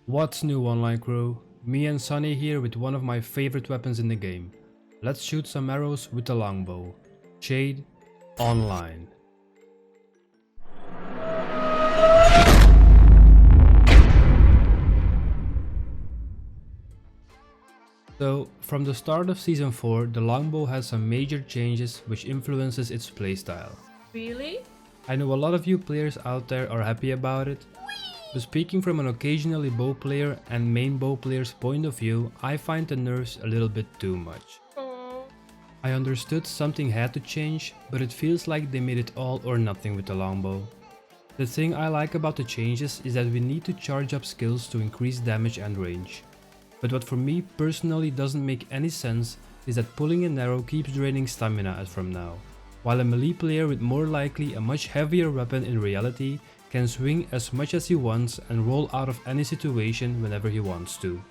What's new, online crew? Me and Sunny here with one of my favorite weapons in the game. Let's shoot some arrows with the longbow. Shade Online. So, from the start of Season 4, the longbow has some major changes which influences its playstyle. Really? I know a lot of you players out there are happy about it, but speaking from an occasionally bow player and main bow player's point of view, I find the nerfs a little bit too much. Oh. I understood something had to change, but it feels like they made it all or nothing with the longbow. The thing I like about the changes is that we need to charge up skills to increase damage and range. But what for me personally doesn't make any sense is that pulling an arrow keeps draining stamina as from now, while a melee player with more likely a much heavier weapon in reality can swing as much as he wants and roll out of any situation whenever he wants to.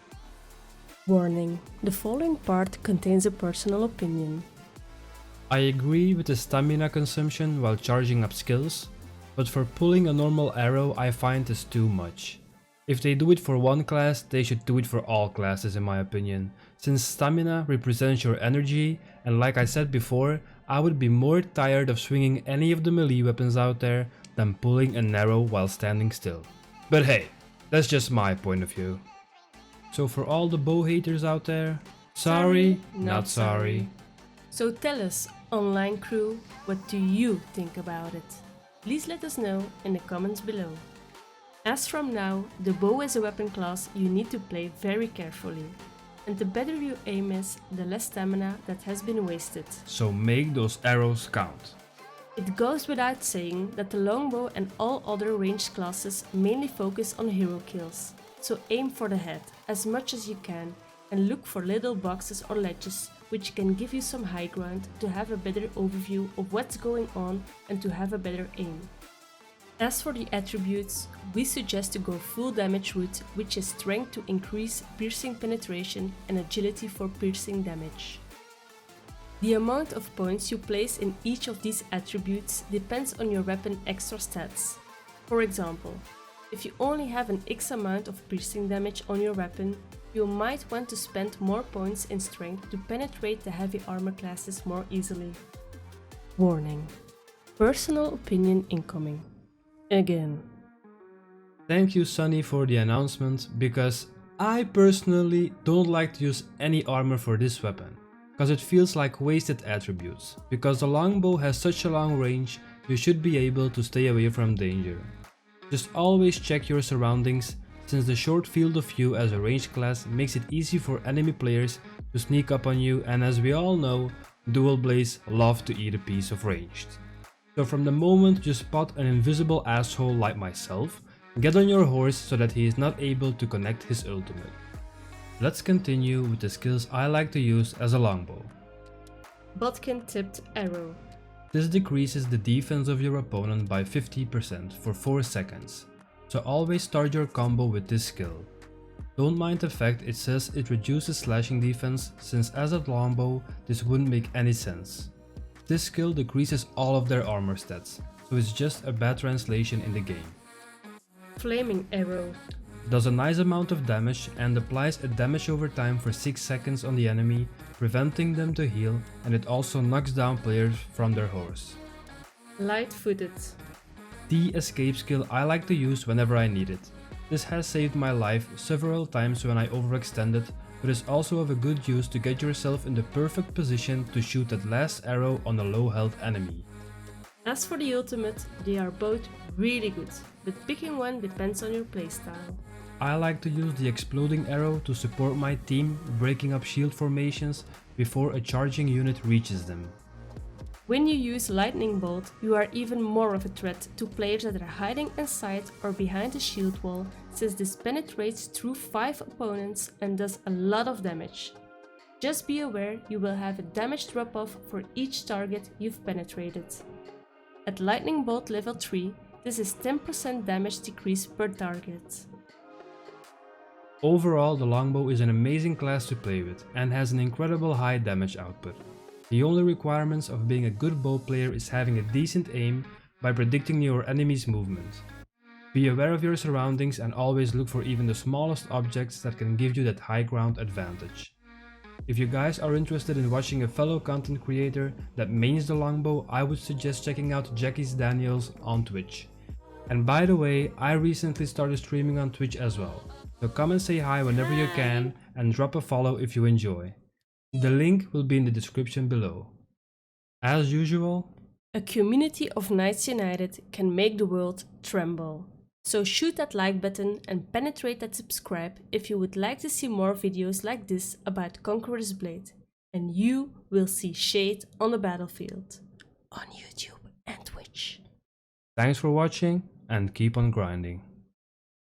Warning, the following part contains a personal opinion. I agree with the stamina consumption while charging up skills, but for pulling a normal arrow I find this too much. If they do it for one class, they should do it for all classes in my opinion, since stamina represents your energy, and like I said before, I would be more tired of swinging any of the melee weapons out there than pulling an arrow while standing still. But hey, that's just my point of view. So for all the bow haters out there, sorry, not sorry. So tell us, online crew, what do you think about it? Please let us know in the comments below. As from now, the bow is a weapon class you need to play very carefully. And the better your aim is, the less stamina that has been wasted. So make those arrows count. It goes without saying that the longbow and all other ranged classes mainly focus on hero kills. So aim for the head as much as you can and look for little boxes or ledges which can give you some high ground to have a better overview of what's going on and to have a better aim. As for the attributes, we suggest to go full damage route, which is strength to increase piercing penetration and agility for piercing damage. The amount of points you place in each of these attributes depends on your weapon extra stats. For example, if you only have an X amount of piercing damage on your weapon, you might want to spend more points in strength to penetrate the heavy armor classes more easily. Warning: personal opinion incoming. Again. Thank you, Sunny, for the announcement, because I personally don't like to use any armor for this weapon, because it feels like wasted attributes. Because the longbow has such a long range, you should be able to stay away from danger. Just always check your surroundings, since the short field of view as a ranged class makes it easy for enemy players to sneak up on you, and as we all know, dual blades love to eat a piece of ranged. So from the moment you spot an invisible asshole like myself, get on your horse so that he is not able to connect his ultimate. Let's continue with the skills I like to use as a longbow. Bodkin tipped arrow. This decreases the defense of your opponent by 50% for 4 seconds, so always start your combo with this skill. Don't mind the fact it says it reduces slashing defense, since as a longbow this wouldn't make any sense. This skill decreases all of their armor stats, so it's just a bad translation in the game. Flaming arrow. Does a nice amount of damage and applies a damage over time for 6 seconds on the enemy, preventing them to heal, and it also knocks down players from their horse. Light-footed. The escape skill I like to use whenever I need it. This has saved my life several times when I overextended, but is also of a good use to get yourself in the perfect position to shoot that last arrow on a low health enemy. As for the ultimate, they are both really good, but picking one depends on your playstyle. I like to use the exploding arrow to support my team, breaking up shield formations before a charging unit reaches them. When you use lightning bolt, you are even more of a threat to players that are hiding inside or behind a shield wall, since this penetrates through 5 opponents and does a lot of damage. Just be aware you will have a damage drop off for each target you've penetrated. At lightning bolt level 3, this is 10% damage decrease per target. Overall, the longbow is an amazing class to play with and has an incredible high damage output. The only requirements of being a good bow player is having a decent aim by predicting your enemy's movement. Be aware of your surroundings and always look for even the smallest objects that can give you that high ground advantage. If you guys are interested in watching a fellow content creator that mains the longbow, I would suggest checking out Jackie's Daniels on Twitch. And by the way, I recently started streaming on Twitch as well, so come and say hi whenever you can and drop a follow if you enjoy. The link will be in the description below. As usual, a community of Knights United can make the world tremble. So shoot that like button and penetrate that subscribe if you would like to see more videos like this about Conqueror's Blade. And you will see Shade on the battlefield. On YouTube and Twitch. Thanks for watching and keep on grinding.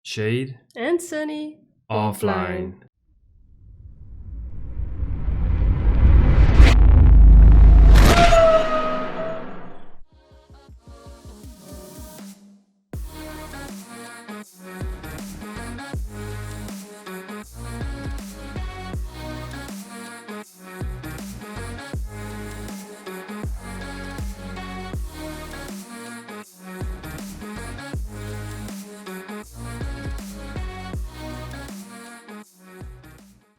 Shade and Sunny offline.